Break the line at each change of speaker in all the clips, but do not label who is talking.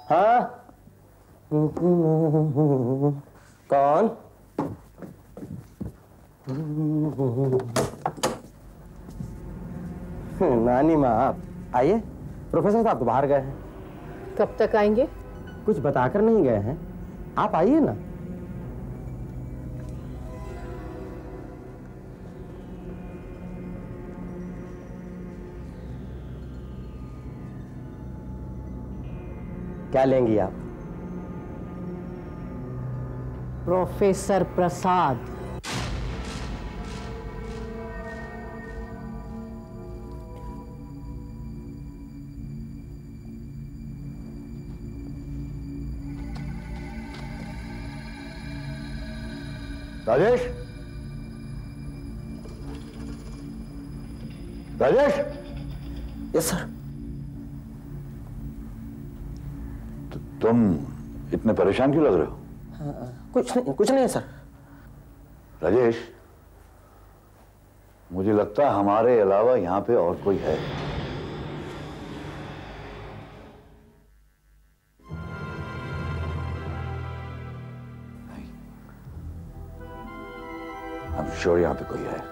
हाँ। कौन? नानी माँ आप आइए। प्रोफेसर साहब तो बाहर गए हैं।
कब तक आएंगे?
कुछ बताकर नहीं गए हैं, आप आइए ना। क्या लेंगी आप?
Professor Prasad.
Rajesh, Rajesh.
Yes sir.
तुम इतने परेशान क्यों लग रहे हो?
कुछ नहीं सर।
राजेश, मुझे लगता है हमारे अलावा यहां पे और कोई है। I'm sure यहां पे कोई है।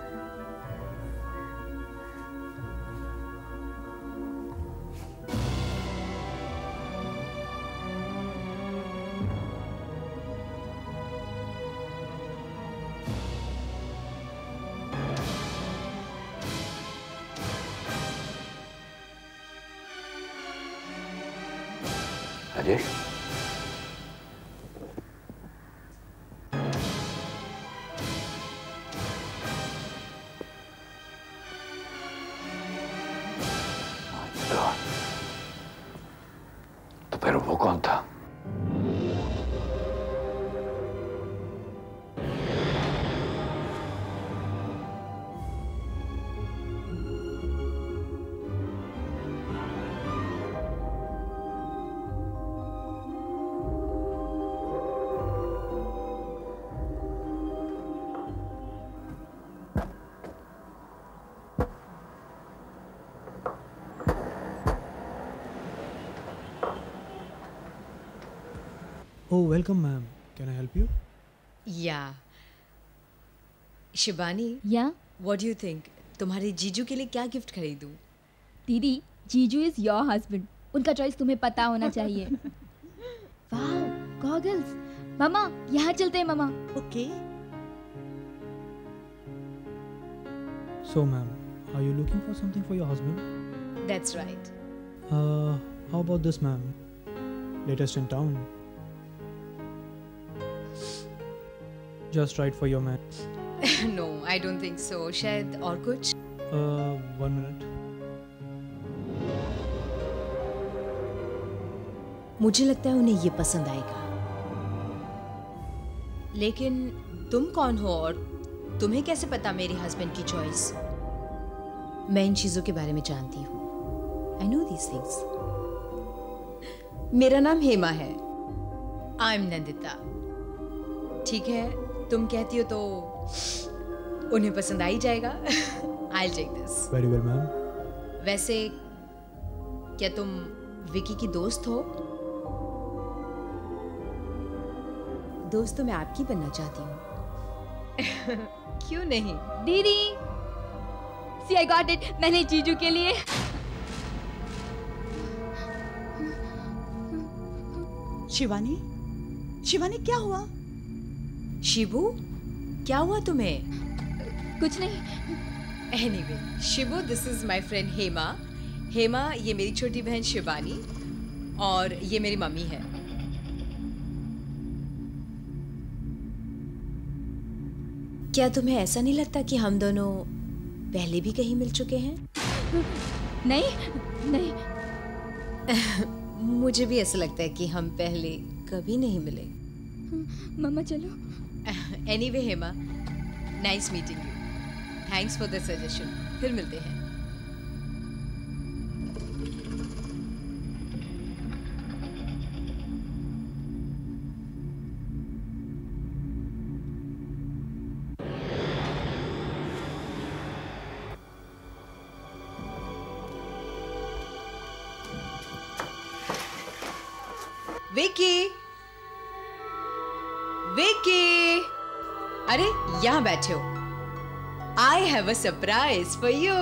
राजेश, तो फिर वो कौन था?
Oh, welcome, ma'am. Can I help you?
Yeah. Shivani,
या
what do you think? तुम्हारे जीजू के लिए क्या गिफ्ट खरीदूं?
दीदी, जीजू इज योर हस्बैंड, उनका चॉइस तुम्हें पता होना चाहिए। वाह, गॉगल्स। मामा, यहाँ चलते हैं मामा।
Okay.
So, ma'am, are you looking for something for your husband?
That's right.
How about this, ma'am? Latest in town. Just right for your man.
No, I don't think so. शायद और कुछ?
1 minute.
मुझे लगता है उन्हें ये पसंद आएगा। लेकिन तुम कौन हो और तुम्हें कैसे पता मेरे हस्बैंड की चॉइस? मैं इन चीजों के बारे में जानती हूँ। I know these things. मेरा नाम हेमा है। I'm नंदिता। ठीक है, तुम कहती हो तो उन्हें पसंद आ ही जाएगा। I'll take this.
Very well, ma'am.
वैसे क्या तुम विकी की दोस्त हो? दोस्त तो मैं आपकी बनना चाहती हूँ। क्यों नहीं?
दीदी, see I got it. मैंने जीजू के लिए
शिवानी, शिवानी क्या हुआ?
शिबू, क्या हुआ तुम्हें?
कुछ नहीं।
Anyway, Shibu, this is my friend Hema. Hema, ये मेरी छोटी बहन शिवानी और ये मेरी मम्मी है। क्या तुम्हें ऐसा नहीं लगता कि हम दोनों पहले भी कहीं मिल चुके हैं?
नहीं नहीं।
मुझे भी ऐसा लगता है कि हम पहले कभी नहीं मिले।
मामा चलो।
Anyway, Hema, nice meeting you. Thanks for the suggestion. फिर मिलते हैं। विकी, विकी, अरे यहां बैठे हो। I have a surprise for you.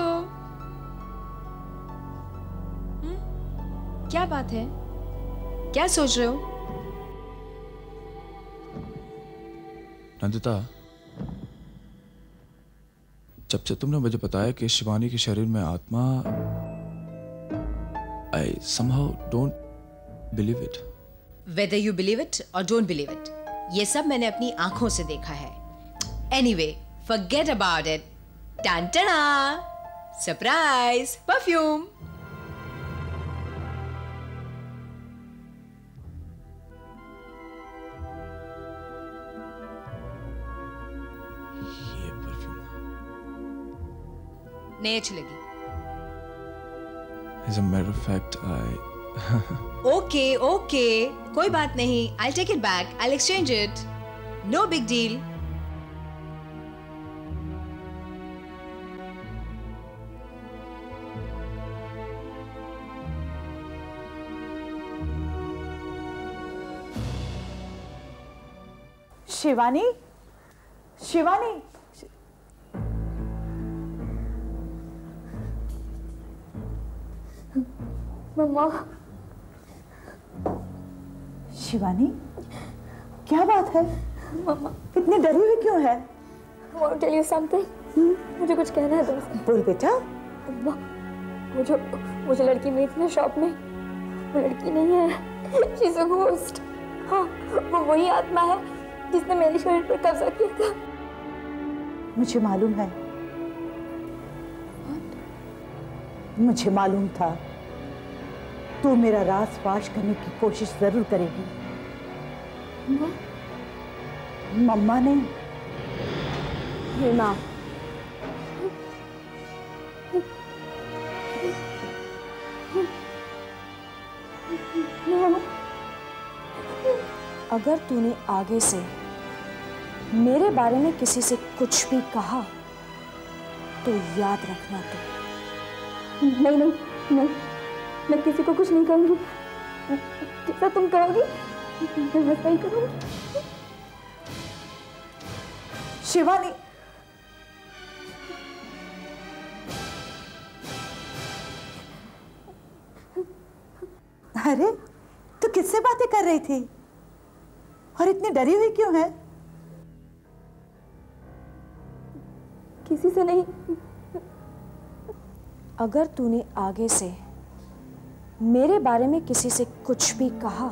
क्या बात है, क्या सोच रहे हो?
नंदिता, जब से तुमने मुझे बताया कि शिवानी के शरीर में आत्मा, I somehow don't believe it.
Whether you believe it or don't believe it, ये सब मैंने अपनी आंखों से देखा है। Anyway, forget about it. Tantana! Surprise! Perfume!
ये परफ्यूम।
नहीं अच्छी लगी?
As a matter of fact,
Okay, कोई बात नहीं। I'll take it back. I'll exchange it. No big deal.
Shivani, Shivani,
मम्मा,
शिवानी, क्या बात है?
मम्मा,
इतनी डरी हुई क्यों है?
I want to tell you something. मुझे कुछ कहना है तुमसे।
बोल बेटा।
मम्मा, वो जो लड़की मिली थी ना शॉप में, वो लड़की नहीं है। She's a ghost. हाँ, वो वही आत्मा है जिसने मेरे शरीर पर कब्जा किया था।
मुझे मालूम है। मुझे मालूम था तू मेरा राज फाश करने की कोशिश जरूर करेगी। मम्मा नहीं,
हे माँ,
अगर तूने आगे से मेरे बारे में किसी से कुछ भी कहा तो याद रखना तू।
नहीं नहीं नहीं, मैं किसी को कुछ नहीं कहूँगी। जैसा तुम कहोगी मैं वैसा ही करूँगी।
शिवानी, अरे तू किससे बातें कर रही थी और इतनी डरी हुई क्यों है?
किसी से नहीं।
अगर तूने आगे से मेरे बारे में किसी से कुछ भी कहा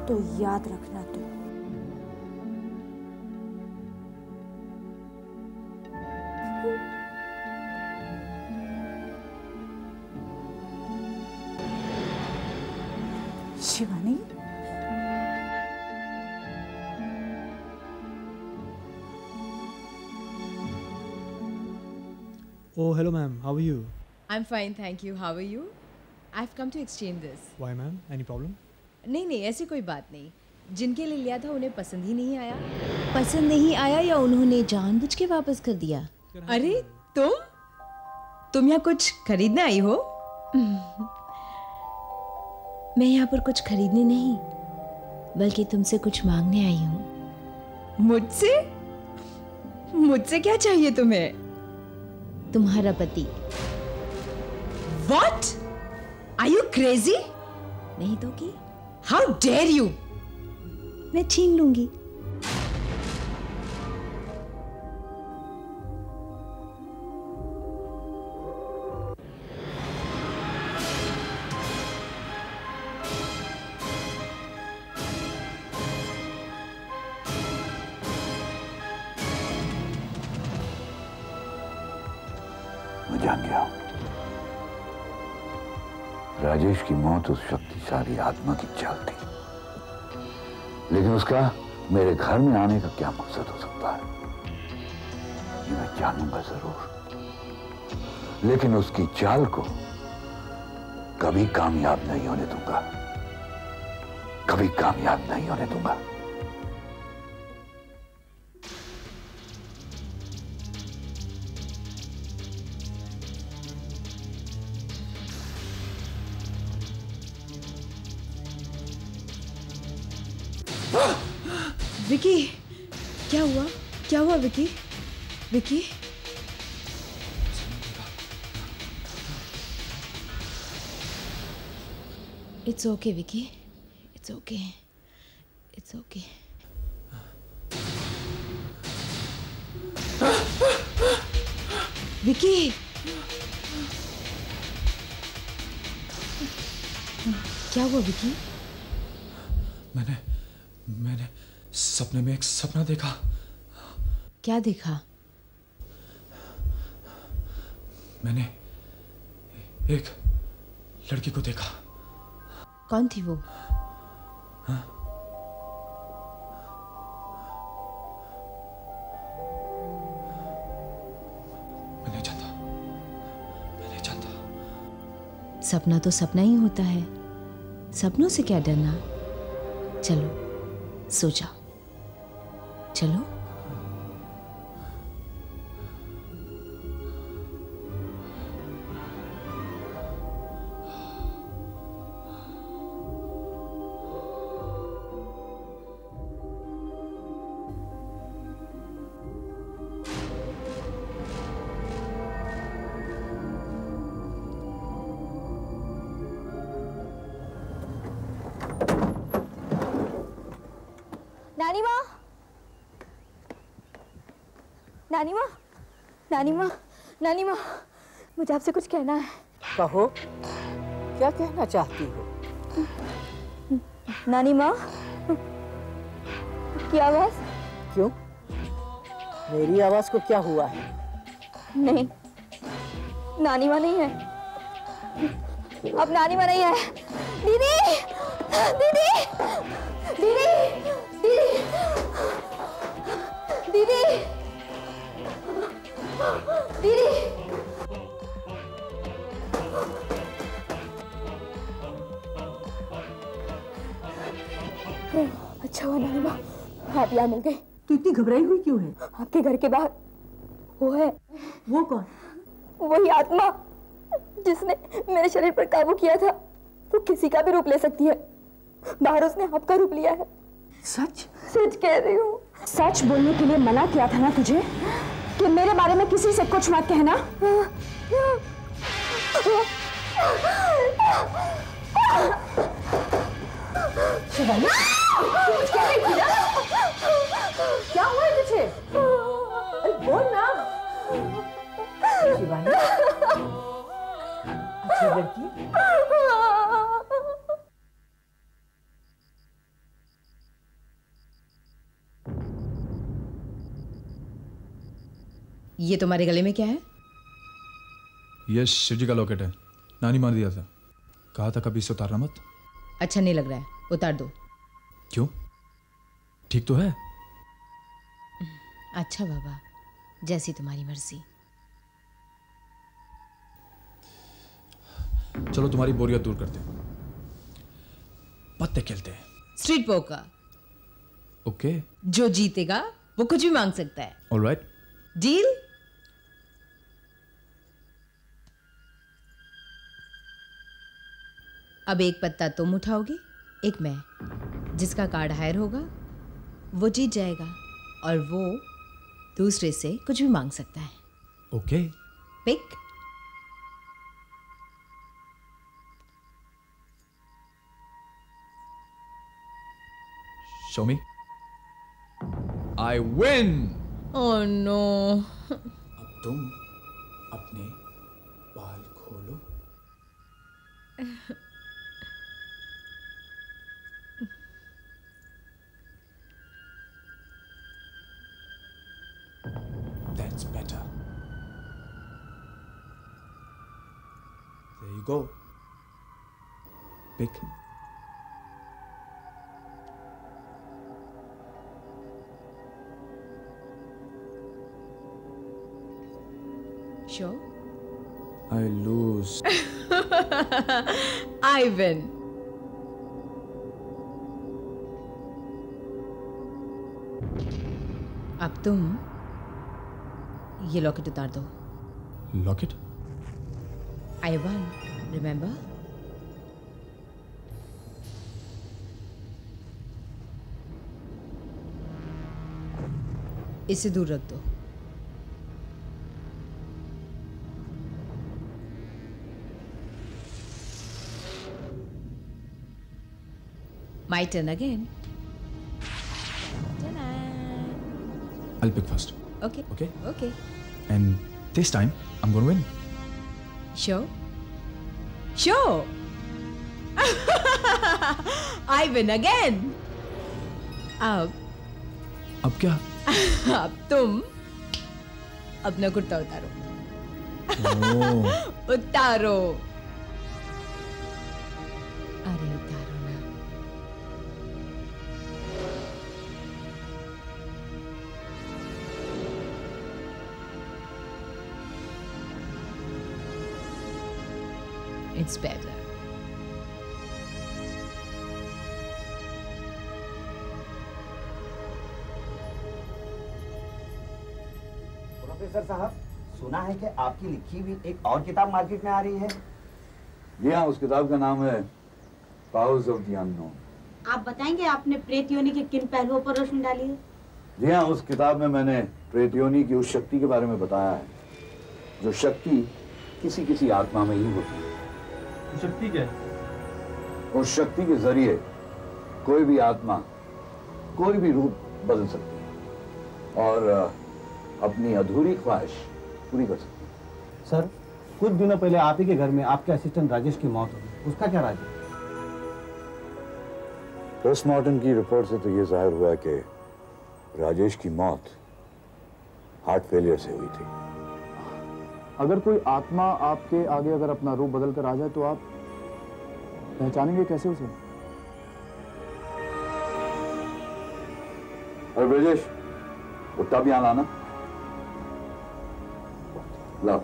तो याद रखना तू।
Shivani,
Oh, hello, ma'am. How are you?
I'm fine, thank you. How are you? I've come to exchange this.
Why, ma'am? Any problem?
नहीं नहीं, ऐसी कोई बात नहीं। जिनके लिए लिया था उन्हें पसंद ही नहीं आया। पसंद नहीं आया या उन्होंने जानबूझ के वापस कर दिया? अरे तुम यहाँ कुछ खरीदने आई हो?
मैं यहाँ पर कुछ खरीदने नहीं, बल्कि तुमसे कुछ मांगने आई हूँ।
मुझसे? मुझसे क्या चाहिए तुम्हें?
तुम्हारा पति।
What? Are you crazy?
नहीं तो कि?
How dare you?
मैं छीन लूंगी।
मैं जान गया हूं राजेश की मौत उस शक्तिशाली आत्मा की चाल थी, लेकिन उसका मेरे घर में आने का क्या मकसद हो सकता है ये मैं जानूंगा जरूर, लेकिन उसकी चाल को कभी कामयाब नहीं होने दूंगा, कभी कामयाब नहीं होने दूंगा।
विकी, क्या हुआ? क्या हुआ Vicky? Vicky? It's okay, Vicky. It's okay. It's okay. Vicky, क्या हुआ विकी?
मैंने सपने में एक सपना देखा।
क्या देखा?
मैंने एक लड़की को देखा।
कौन थी वो?
हाँ? मैं नहीं जानता।
सपना तो सपना ही होता है, सपनों से क्या डरना। चलो सो जाओ, चलो।
नानी माँ, नानी माँ, नानी माँ, नानी माँ, मुझे आपसे कुछ कहना है।
कहो, क्या कहना चाहती हो?
नानी माँ की आवाज।
क्यों? मेरी आवाज को क्या हुआ है?
नहीं, नानी माँ नहीं है। अब नानी माँ नहीं है। दीदी, दीदी, दीदी, दीदी, दीदी, दीदी। अच्छा हुआ नानी माँ आप यहाँ मिल गए।
तू इतनी घबराई हुई क्यों है?
आपके घर के बाहर वो है।
वो कौन?
वही आत्मा जिसने मेरे शरीर पर काबू किया था। वो किसी का भी रूप ले सकती है। बाहर उसने आपका रूप लिया है।
सच?
सच कह रही हूँ।
सच बोलने के लिए मना किया था ना तुझे कि मेरे बारे में किसी से कुछ मत कहना।
शिवानी, कुछ कह रही थी ना? क्या हुआ है तुझे? अरे बोल ना। शिवानी, अच्छी लड़की।
ये तुम्हारे गले में क्या है?
ये शिव जी का लॉकेट है, नानी मार दिया था। कहा था कभी इसे उतारना मत।
अच्छा नहीं लग रहा है, उतार दो।
क्यों? ठीक तो है?
अच्छा बाबा, जैसी तुम्हारी मर्जी।
चलो तुम्हारी बोरियत दूर करते हैं, पत्ते खेलते हैं।
Street poker.
ओके।
जो जीतेगा वो कुछ भी मांग सकता है।
ऑलराइट।
डील? अब एक पत्ता तुम उठाओगे, एक मैं। जिसका कार्ड हायर होगा वो जीत जाएगा और वो दूसरे से कुछ भी मांग सकता है।
Okay.
Pick.
Show me. I win.
Oh no.
अब तुम अपने बाल खोलो। That's better. There you go. Pick.
Sure?
I lose.
I win. अब तुम ये लॉकेट उतार दो।
लॉकेट?
I won, remember? इसे दूर रख दो। My turn again.
I'll pick first.
Okay.
Okay?
Okay.
And this time, I'm gonna win.
Sure? Sure! I win again!
अब क्या?
अब तुम अपना कुर्ता उतारो। उतारो। अरे उतारो ना। It's better.
प्रोफेसर साहब, सुना है कि आपकी लिखी हुई एक और किताब मार्केट में आ रही है।
जी हाँ, उस किताब का नाम है पावर्स ऑफ द अननोन।
आप बताएंगे आपने प्रेत योनि के किन पहलुओं पर रोशनी डाली है?
जी हाँ, उस किताब में मैंने प्रेत योनि की उस शक्ति के बारे में बताया है जो शक्ति किसी किसी आत्मा में ही होती है।
शक्ति क्या है?
उस शक्ति के जरिए कोई भी आत्मा कोई भी रूप बदल सकती है और अपनी अधूरी ख्वाहिश पूरी कर सकती है।
सर, कुछ दिनों पहले आप ही के घर में आपके असिस्टेंट राजेश की मौत हो गई, उसका क्या राज है?
पोस्टमार्टम की रिपोर्ट से तो ये जाहिर हुआ कि राजेश की मौत हार्ट फेलियर से हुई थी।
अगर कोई आत्मा आपके आगे अगर अपना रूप बदल कर आ जाए तो आप पहचानेंगे कैसे उसे?
अरे ब्रजेश, कुत्ता भी यहाँ लाना। लाओ,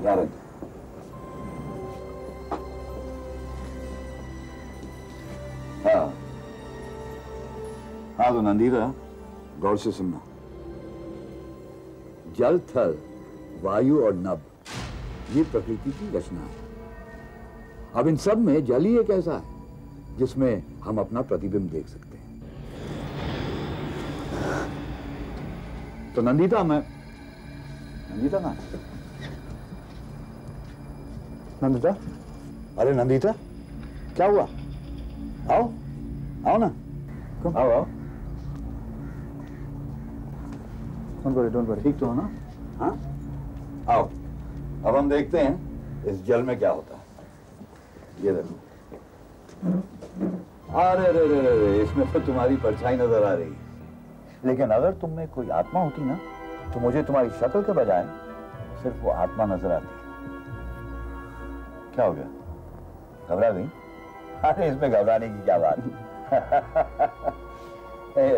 ला रहे। हाँ तो नंदीरा, गौर से सुनना। जल, थल, वायु और नभ ये प्रकृति की रचना है। अब इन सब में जल ही एक ऐसा है जिसमें हम अपना प्रतिबिंब देख सकते हैं। तो नंदिता ना, नंदिता, अरे नंदिता, क्या हुआ? आओ, आओ ना, आओ आओ। डोंट वरी, ठीक तो हो ना? हाँ, आओ। अब हम देखते हैं इस जल में क्या होता है। ये देखो। अरे रे रे रे रे, इसमें तो तुम्हारी परछाई नजर आ रही है। लेकिन अगर तुम में कोई आत्मा होती ना, तो मुझे तुम्हारी शक्ल के बजाय सिर्फ वो आत्मा नजर आती। क्या हो गया? घबरा गई? अरे इसमें घबराने की क्या बात है?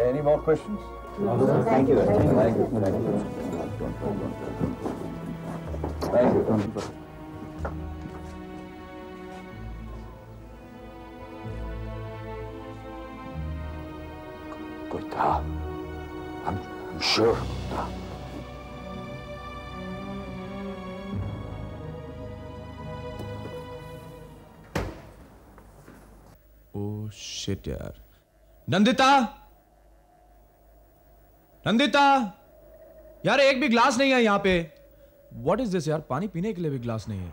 Any more questions?
Thank you.
कोई था, I'm sure था।
ओह शिट यार। नंदिता, नंदिता, यार एक भी ग्लास नहीं है यहाँ पे। व्हाट इज दिस यार? पानी पीने के लिए भी ग्लास नहीं है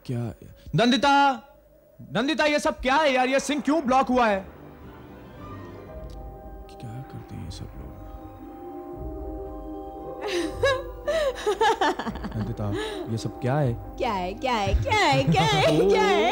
क्या? नंदिता, नंदिता, ये सब क्या है यार? ये सिंक क्यों ब्लॉक हुआ है? क्या करते हैं ये सब लोग? नंदिता, ये सब क्या है?
क्या है? क्या है? क्या है? क्या है? क्या है?